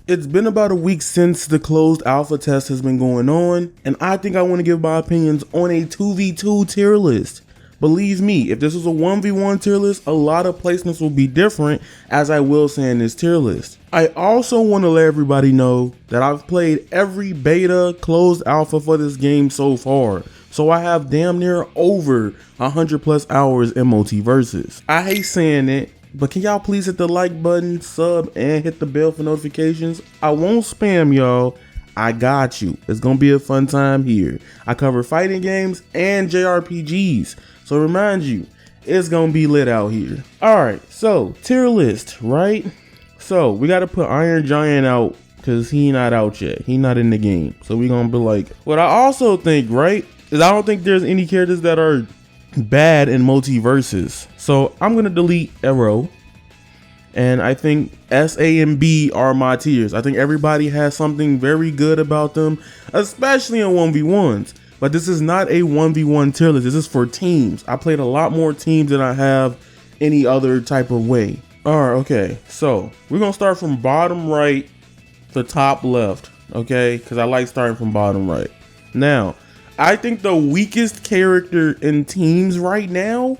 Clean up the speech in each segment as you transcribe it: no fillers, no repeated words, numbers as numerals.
It's been about a week since the closed alpha test has been going on, and I think I want to give my opinions on a 2v2 tier list. Believe me, if this was a 1v1 tier list, a lot of placements will be different, as I will say in this tier list. I also want to let everybody know that I've played every beta closed alpha for this game so far. So I have damn near over 100 plus hours in Multiversus. I hate saying it, but can y'all please hit the like button, sub, and hit the bell for notifications? I won't spam y'all. I got you. It's gonna be a fun time here. I cover fighting games and JRPGs. So remind you, it's gonna be lit out here. Alright, so tier list, right? So we gotta put Iron Giant out because he not out yet. He not in the game. So we gonna be like, what I also think, right, is I don't think there's any characters that are bad in Multiversus. So I'm gonna delete Arrow, and I think S, A, and B are my tiers. I think everybody has something very good about them, especially in 1v1s. But this is not a 1v1 tier list. This is for teams. I played a lot more teams than I have any other type of way. Alright, okay. So we're gonna start from bottom right to top left, okay? Because I like starting from bottom right. Now, I think the weakest character in teams right now,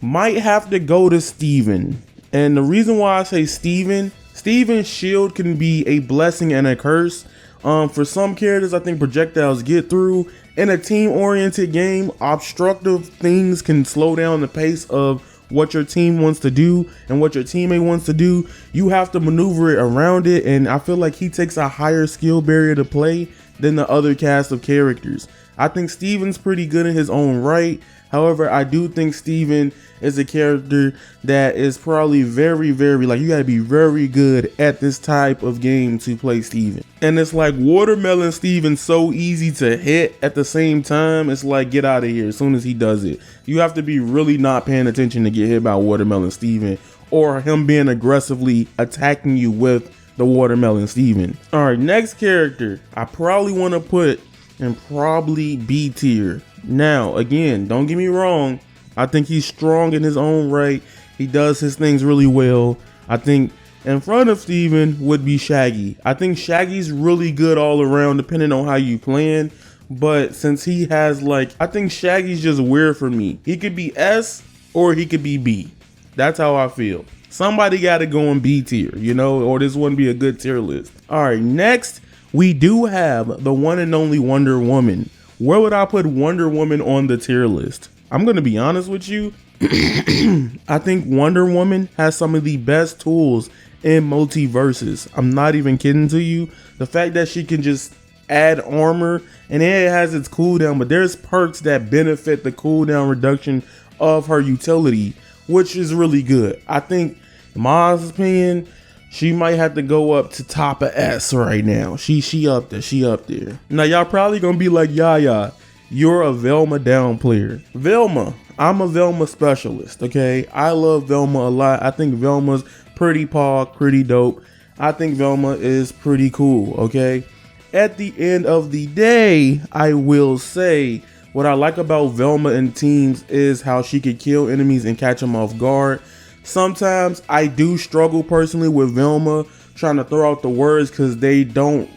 might have to go to Steven. And the reason why I say Steven's shield can be a blessing and a curse. For some characters, I think projectiles get through. In a team-oriented game, obstructive things can slow down the pace of what your team wants to do and what your teammate wants to do. You have to maneuver it around it, and I feel like he takes a higher skill barrier to play than the other cast of characters. I think Steven's pretty good in his own right. However, I do think Steven is a character that is probably very, like, you gotta be very good at this type of game to play Steven. And it's like Watermelon Steven's so easy to hit at the same time. It's like, get out of here as soon as he does it. You have to be really not paying attention to get hit by Watermelon Steven, or him being aggressively attacking you with the Watermelon Steven. All right, next character I probably want to put in probably B tier. Now, again, don't get me wrong. I think he's strong in his own right. He does his things really well. I think in front of Steven would be Shaggy. I think Shaggy's really good all around, depending on how you plan. But since he has, like, I think Shaggy's just weird for me. He could be S or he could be B. That's how I feel. Somebody got to go in B tier, you know, or this wouldn't be a good tier list. All right, next we do have the one and only Wonder Woman. Where would I put Wonder Woman on the tier list? I'm going to be honest with you. I think Wonder Woman has some of the best tools in Multiversus. I'm not even kidding to you. The fact that she can just add armor, and it has its cooldown, but there's perks that benefit the cooldown reduction of her utility, which is really good. I think, in my opinion, she might have to go up to top of S right now. She up there. Now y'all probably gonna be like, Yaya, you're a Velma down player. Velma, I'm a Velma specialist, okay? I love Velma a lot. I think Velma's pretty pog, pretty dope. I think Velma is pretty cool, okay? At the end of the day, I will say what I like about Velma in teams is how she could kill enemies and catch them off guard. Sometimes I do struggle personally with Velma trying to throw out the words because they don't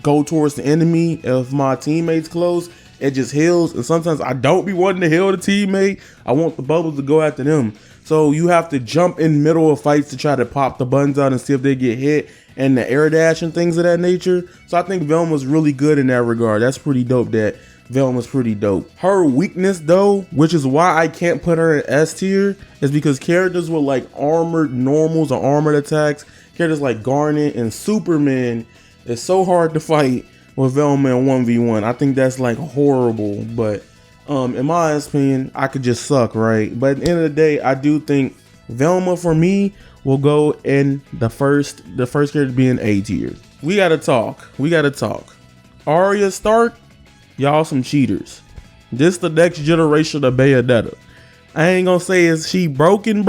go towards the enemy. If my teammate's close, it just heals. And sometimes I don't be wanting to heal the teammate. I want the bubbles to go after them. So you have to jump in the middle of fights to try to pop the buttons out and see if they get hit, and the air dash and things of that nature. So I think Velma's really good in that regard. That's pretty dope that Velma's pretty dope. Her weakness though, which is why I can't put her in S tier, is because characters with like armored normals or armored attacks, characters like Garnet and Superman, it's so hard to fight with Velma in 1v1. I think that's like horrible, but in my opinion, I could just suck, right? But at the end of the day, I do think Velma for me will go in the first character being A tier. We gotta talk. Arya Stark, y'all some cheaters. This the next generation of Bayonetta. I ain't gonna say is she broken,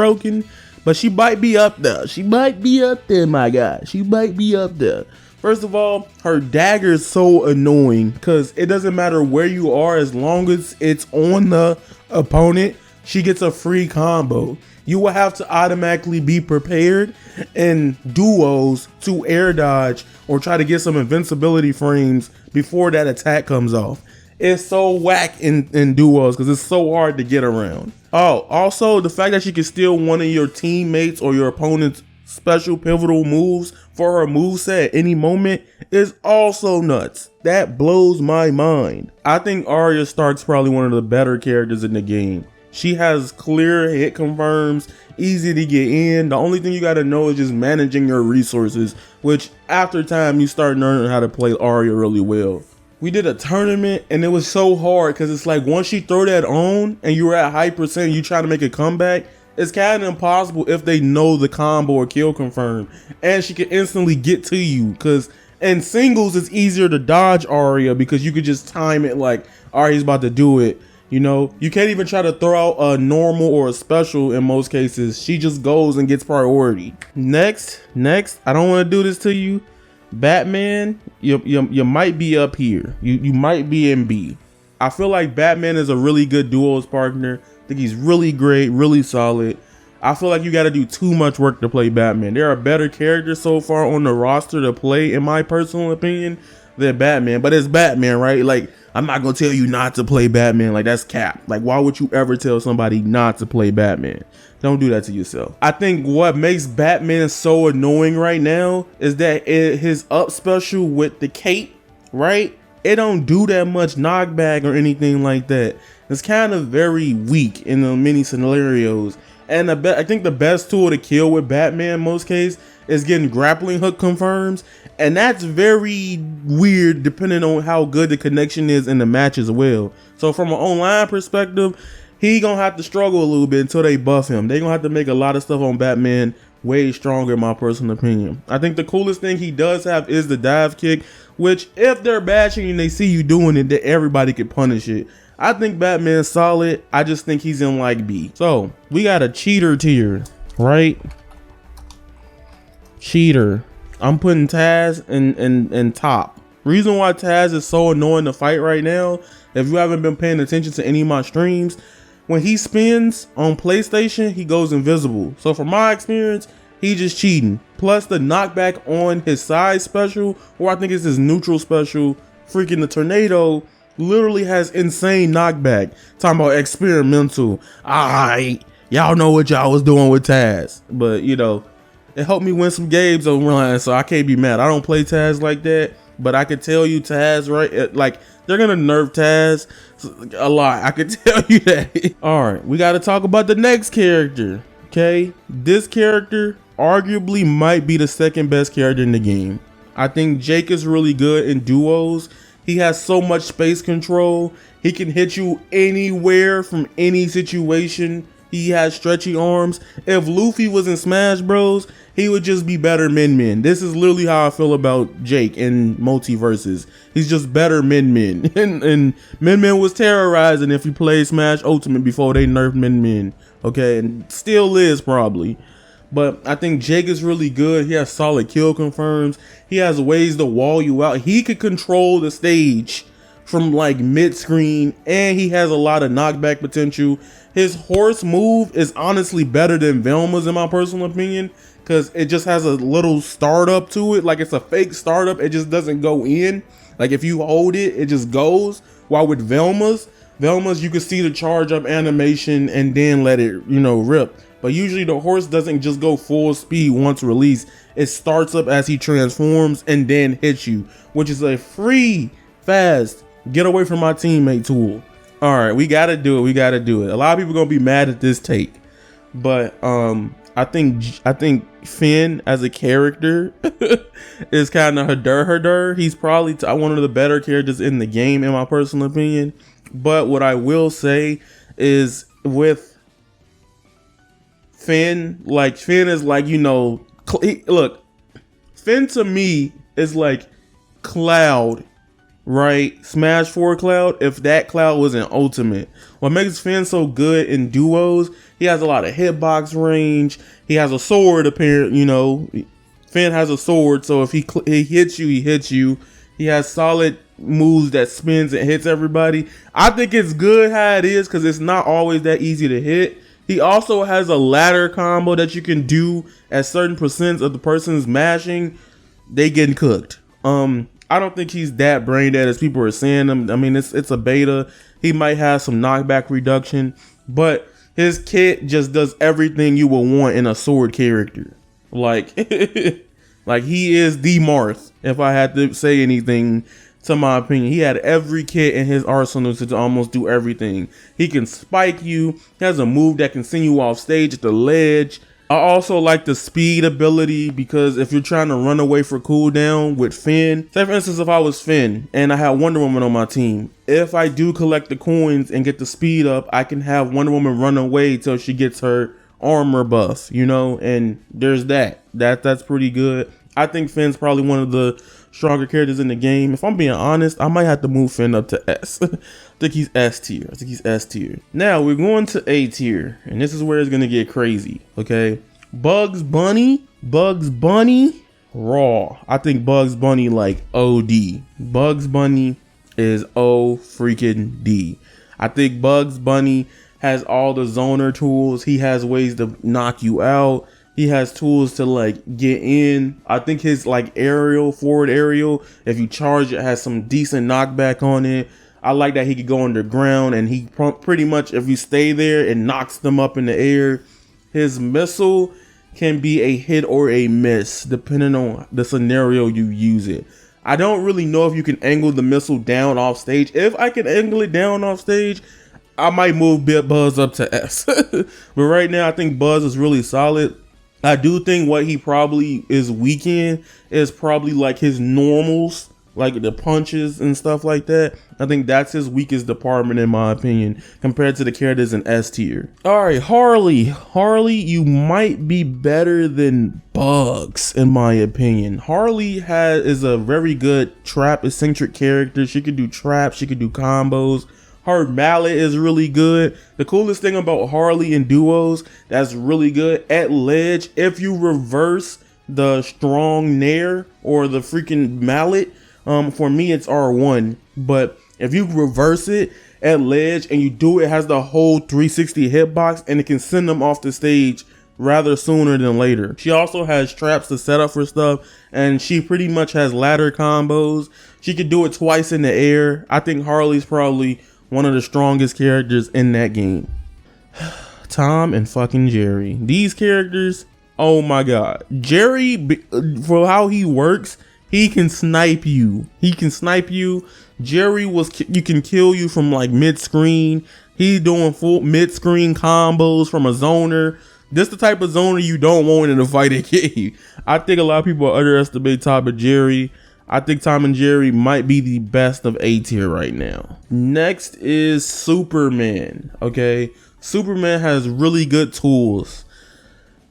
but she might be up there. My guy. She might be up there. First of all, her dagger is so annoying because it doesn't matter where you are, as long as it's on the opponent, she gets a free combo. you will have to automatically be prepared in duos to air dodge or try to get some invincibility frames before that attack comes off. It's so whack in duos because it's so hard to get around. Oh, also the fact that she can steal one of your teammates or your opponent's special pivotal moves for her moveset at any moment is also nuts. That blows my mind. I think Arya Stark's probably one of the better characters in the game. She has clear hit confirms, easy to get in. The only thing you gotta know is just managing your resources, which after time you start learning how to play Arya really well. We did a tournament and it was so hard because it's like once you throw that on and you're at high percent, you try to make a comeback, it's kind of impossible if they know the combo or kill confirm, and she can instantly get to you because in singles it's easier to dodge Arya because you could just time it like Arya's about to do it. You know, you can't even try to throw out a normal or a special in most cases. She just goes and gets priority. Next, I don't want to do this to you. Batman, you might be up here. You might be in B. I feel like Batman is a really good duos partner. I think he's really great, really solid. I feel like you got to do too much work to play Batman. There are better characters so far on the roster to play, in my personal opinion, than Batman. But it's Batman, right? Like, I'm not gonna tell you not to play Batman. Like, that's cap. Like, why would you ever tell somebody not to play Batman? Don't do that to yourself. I think what makes Batman so annoying right now is that his up special with the cape, right? It don't do that much knockback or anything like that. It's kind of very weak in the many scenarios. And I think the best tool to kill with Batman in most cases is getting grappling hook confirms. And that's very weird depending on how good the connection is in the match as well. So from an online perspective, he gonna have to struggle a little bit until they buff him. They gonna have to make a lot of stuff on Batman way stronger in my personal opinion. I think the coolest thing he does have is the dive kick, which if they're bashing and they see you doing it, that everybody can punish it. I think Batman's solid. I just think he's in like B. So we got a cheater tier, right? Cheater. I'm putting Taz in top. Reason why Taz is so annoying to fight right now, if you haven't been paying attention to any of my streams, when he spins on PlayStation, he goes invisible. So from my experience, he just cheating. Plus the knockback on his side special, or I think it's his neutral special, freaking the tornado, literally has insane knockback. Talking about experimental. Alright, y'all know what y'all was doing with Taz. But you know, it helped me win some games online, so I can't be mad. I don't play Taz like that, but I could tell you Taz, right? Like, they're gonna nerf Taz a lot. I could tell you that. All right, we got to talk about the next character. Okay, this character arguably might be the second best character in the game. I think Jake is really good in duos. He has so much space control. He can hit you anywhere from any situation. He has stretchy arms. If Luffy was in Smash Bros, he would just be better Min. This is literally how I feel about Jake in Multiversus. He's just better Min. And Min was terrorizing if you played Smash Ultimate before they nerfed Min. Okay, and still is probably. But I think Jake is really good. He has solid kill confirms. He has ways to wall you out. He could control the stage from like mid-screen, and he has a lot of knockback potential. His horse move is honestly better than Velma's in my personal opinion, because it just has a little startup to it. Like, it's a fake startup. It just doesn't go in. Like, if you hold it, it just goes. While with Velma's you can see the charge up animation and then let it, you know, rip. But usually the horse doesn't just go full speed once released. It starts up as he transforms and then hits you, which is a free, fast, get away from my teammate tool. All right, we got to do it. A lot of people going to be mad at this take. But I think Finn as a character is kind of herder. He's probably one of the better characters in the game in my personal opinion. But what I will say is with Finn, like, Finn is like, you know, look, Finn to me is like Cloud, right? Smash 4 Cloud, if that Cloud was an ultimate. What makes Finn so good in duos, he has a lot of hitbox range. He has a sword, apparently, you know. Finn has a sword, so if he hits you, he hits you. He has solid moves that spins and hits everybody. I think it's good how it is because it's not always that easy to hit. He also has a ladder combo that you can do at certain percents of the person's mashing. They getting cooked. I don't think he's that brain dead as people are saying him. I mean, it's a beta. He might have some knockback reduction, but his kit just does everything you would want in a sword character. Like, like he is the Marth. If I had to say anything, to my opinion, he had every kit in his arsenal to almost do everything. He can spike you. He has a move that can send you off stage at the ledge. I also like the speed ability, because if you're trying to run away for cooldown with Finn, say for instance, if I was Finn and I had Wonder Woman on my team, if I do collect the coins and get the speed up, I can have Wonder Woman run away till she gets her armor buff, you know, and there's that's pretty good. I think Finn's probably one of the stronger characters in the game. If I'm being honest, I might have to move Finn up to S. I think he's S tier. Now we're going to A tier, and this is where it's gonna get crazy. Okay, Bugs Bunny, raw. I think Bugs Bunny like OD. Bugs Bunny is O freaking D. I think Bugs Bunny has all the zoner tools. He has ways to knock you out. He has tools to like get in. I think his like forward aerial, if you charge it, has some decent knockback on it. I like that he could go underground, and he pretty much, if you stay there, it knocks them up in the air. His missile can be a hit or a miss depending on the scenario you use it. I don't really know if you can angle the missile down off stage. If I can angle it down off stage, I might move Buzz up to S. But right now, I think Buzz is really solid. I do think what he probably is weak in is probably like his normals, like the punches and stuff like that. I think that's his weakest department in my opinion, compared to the characters in S tier. All right, Harley, you might be better than Bugs in my opinion. Harley is a very good trap eccentric character. She can do traps, she can do combos. Her mallet is really good. The coolest thing about Harley in duos that's really good at ledge, if you reverse the strong nair or the freaking mallet, for me it's R1, but if you reverse it at ledge and you do it has the whole 360 hitbox, and it can send them off the stage rather sooner than later. She also has traps to set up for stuff, and she pretty much has ladder combos. She could do it twice in the air. I think Harley's probably one of the strongest characters in that game. Tom and fucking Jerry. These characters, oh my god. Jerry, for how he works, he can snipe you. Jerry you can kill you from like mid-screen. He's doing full mid-screen combos from a zoner. This the type of zoner you don't want in a fighting game. I think a lot of people underestimate Tom and Jerry. I think Tom and Jerry might be the best of A tier right now. Next is Superman. Okay, Superman has really good tools.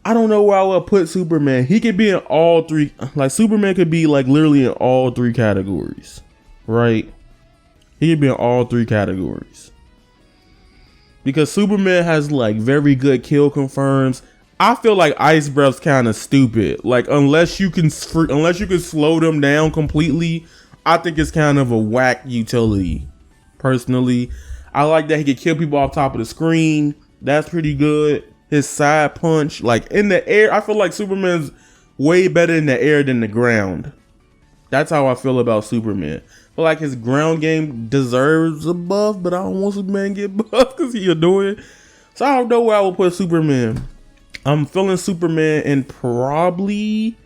I don't know where I would put Superman. He could be in all three. Like Superman could be like literally in all three categories, right? He could be in all three categories because Superman has like very good kill confirms. I feel like Ice Breath's kind of stupid. Like unless you can slow them down completely, I think it's kind of a whack utility. Personally, I like that he can kill people off top of the screen. That's pretty good. His side punch, like in the air, I feel like Superman's way better in the air than the ground. That's how I feel about Superman. I feel like his ground game deserves a buff, but I don't want Superman to get buffed because he annoying. So I don't know where I would put Superman. I'm feeling Superman and probably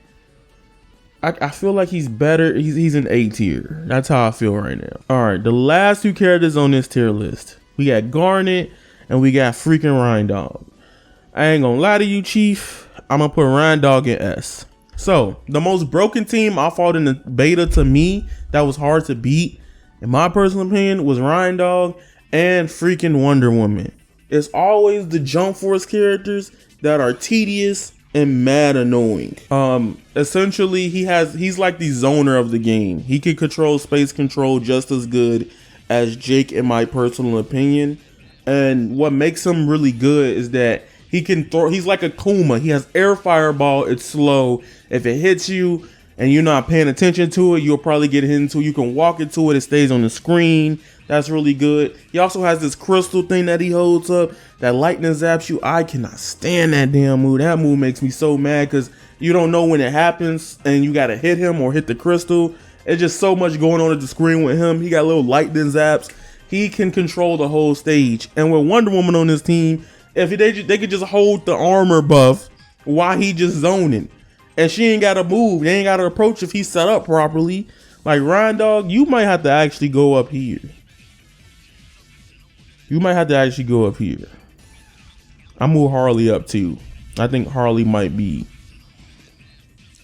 I feel like he's better. He's an A tier. That's how I feel right now. All right, the last two characters on this tier list, we got Garnet and we got freaking Rhindog. I ain't gonna lie to you, Chief. I'm gonna put Rhindog in S. So the most broken team I fought in the beta to me that was hard to beat, in my personal opinion, was Rhindog and freaking Wonder Woman. It's always the Jump Force characters that are tedious and mad annoying. Essentially he's like the zoner of the game. He can control space control just as good as Jake in my personal opinion. And what makes him really good is that he can throw, he's like a Kuma. He has air fireball, it's slow. If it hits you and you're not paying attention to it, you'll probably get hit into it. You can walk into it, it stays on the screen. That's really good. He also has this crystal thing that he holds up that lightning zaps you. I cannot stand that damn move. That move makes me so mad because you don't know when it happens and you got to hit him or hit the crystal. It's just so much going on at the screen with him. He got little lightning zaps. He can control the whole stage. And with Wonder Woman on his team, if they could just hold the armor buff while he just zoning. And she ain't got to move. They ain't got to approach if he's set up properly. Like Ryan Dog, you might have to actually go up here. You might have to actually go up here. I move Harley up too. I think Harley might be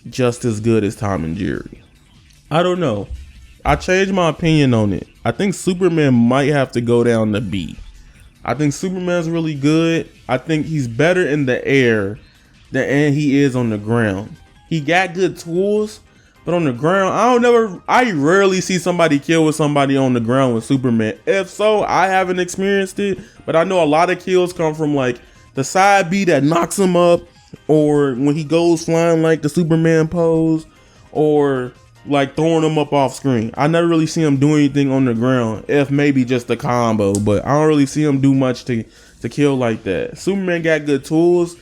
just as good as Tom and Jerry. I don't know. I changed my opinion on it. I think Superman might have to go down to B. I think Superman's really good. I think he's better in the air than he is on the ground. He got good tools, but on the ground, I rarely see somebody kill with somebody on the ground with Superman. If so, I haven't experienced it, but I know a lot of kills come from like the side B that knocks him up, or when he goes flying like the Superman pose, or like throwing him up off screen. I never really see him do anything on the ground, if maybe just a combo, but I don't really see him do much to kill like that. Superman got good tools.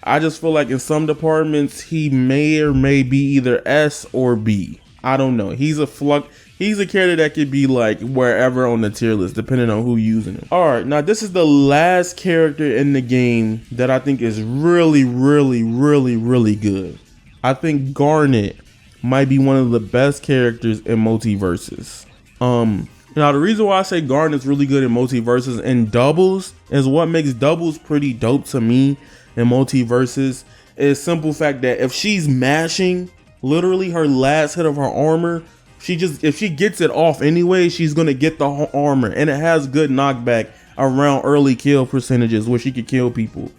I just feel like in some departments he may or may be either S or B. I don't know. He's a character that could be like wherever on the tier list, depending on who's using him. All right, now this is the last character in the game that I think is really, really, really, really good. I think Garnet might be one of the best characters in Multiversus. Now the reason why I say Garnet's really good in Multiversus and doubles is what makes doubles pretty dope to me in Multiversus is simple fact that if she's mashing literally her last hit of her armor, if she gets it off anyway, she's gonna get the armor, and it has good knockback around early kill percentages where she could kill people.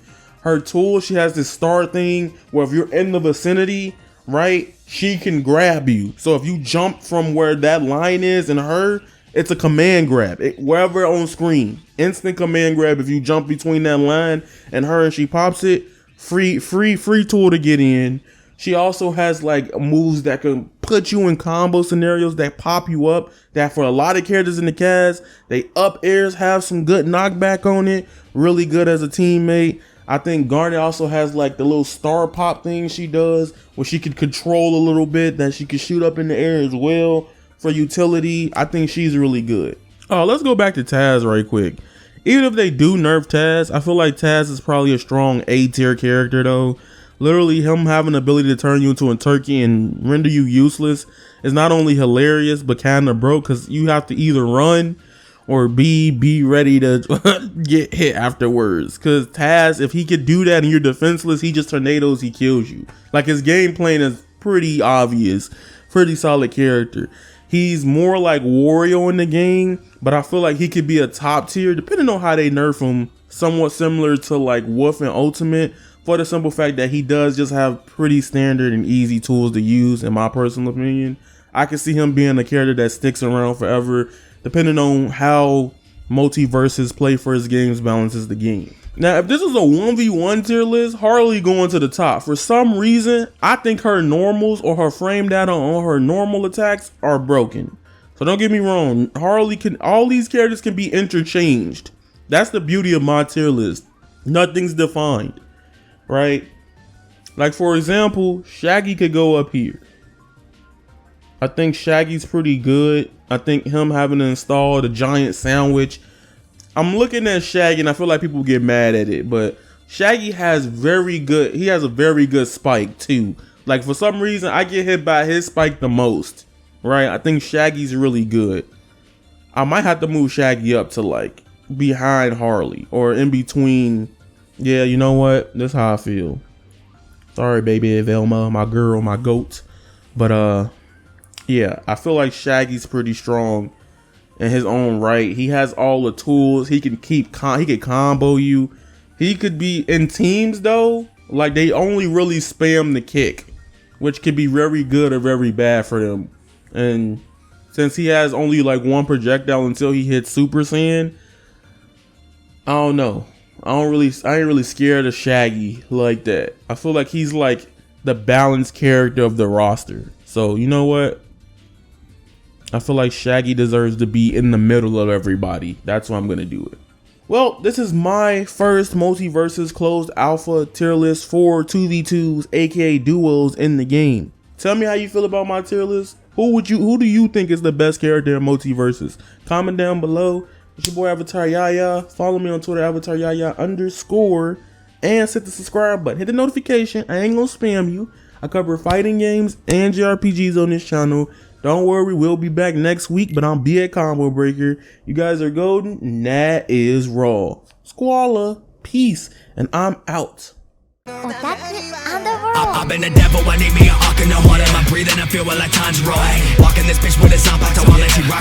Her tool, she has this star thing where if you're in the vicinity, right, she can grab you. So if you jump from where that line is and her, it's a command grab. Wherever on screen, instant command grab. If you jump between that line and her and she pops it, free tool to get in. She also has like moves that can put you in combo scenarios that pop you up, that for a lot of characters in the cast, they up airs have some good knockback on it. Really good as a teammate. I think Garnet also has like the little star pop thing she does where she can control a little bit, that she can shoot up in the air as well for utility. I think she's really good. Oh, let's go back to Taz right quick. Even if they do nerf Taz, I feel like Taz is probably a strong A tier character though. Literally him having the ability to turn you into a turkey and render you useless is not only hilarious but kind of broke, because you have to either run or be ready to get hit afterwards. Because Taz, if he could do that and you're defenseless, he just tornadoes, he kills you. Like his game plan is pretty obvious, pretty solid character. He's more like Wario in the game, but I feel like he could be a top tier, depending on how they nerf him, somewhat similar to like Wolf and Ultimate, for the simple fact that he does just have pretty standard and easy tools to use, in my personal opinion. I can see him being a character that sticks around forever, depending on how Multiversus play for his games balances the game. Now, if this is a 1v1 tier list, Harley going to the top. For some reason, I think her normals or her frame data on her normal attacks are broken. So don't get me wrong, all these characters can be interchanged. That's the beauty of my tier list. Nothing's defined, right? Like for example, Shaggy could go up here. I think Shaggy's pretty good. I think him having to install the giant sandwich. I'm looking at Shaggy and I feel like people get mad at it, but Shaggy has a very good spike too. Like for some reason, I get hit by his spike the most, right? I think Shaggy's really good. I might have to move Shaggy up to like behind Harley or in between. Yeah, you know what? That's how I feel. Sorry, baby Velma, my girl, my goat. But yeah, I feel like Shaggy's pretty strong in his own right. He has all the tools. He can he could combo you. He could be in teams though, like they only really spam the kick, which could be very good or very bad for them. And since he has only like one projectile until he hits Super Saiyan, I don't know. I ain't really scared of Shaggy like that. I feel like he's like the balanced character of the roster. So you know what? I feel like Shaggy deserves to be in the middle of everybody. That's why I'm gonna do it. Well, this is my first Multiversus Closed Alpha tier list for 2v2s, aka duos in the game. Tell me how you feel about my tier list. Who do you think is the best character in Multiversus? Comment down below. It's your boy Avataryaya. Follow me on Twitter, avataryaya_, and hit the subscribe button. Hit the notification. I ain't gonna spam you. I cover fighting games and JRPGs on this channel. Don't worry, we'll be back next week, but I'm BA Combo Breaker. You guys are golden, and that is raw. Squalla, peace, and I'm out. I've been the devil, I need me an arc in the heart. Am I breathing? I feel like Tanjiro. Walking this bitch with a zombie, I want to rock.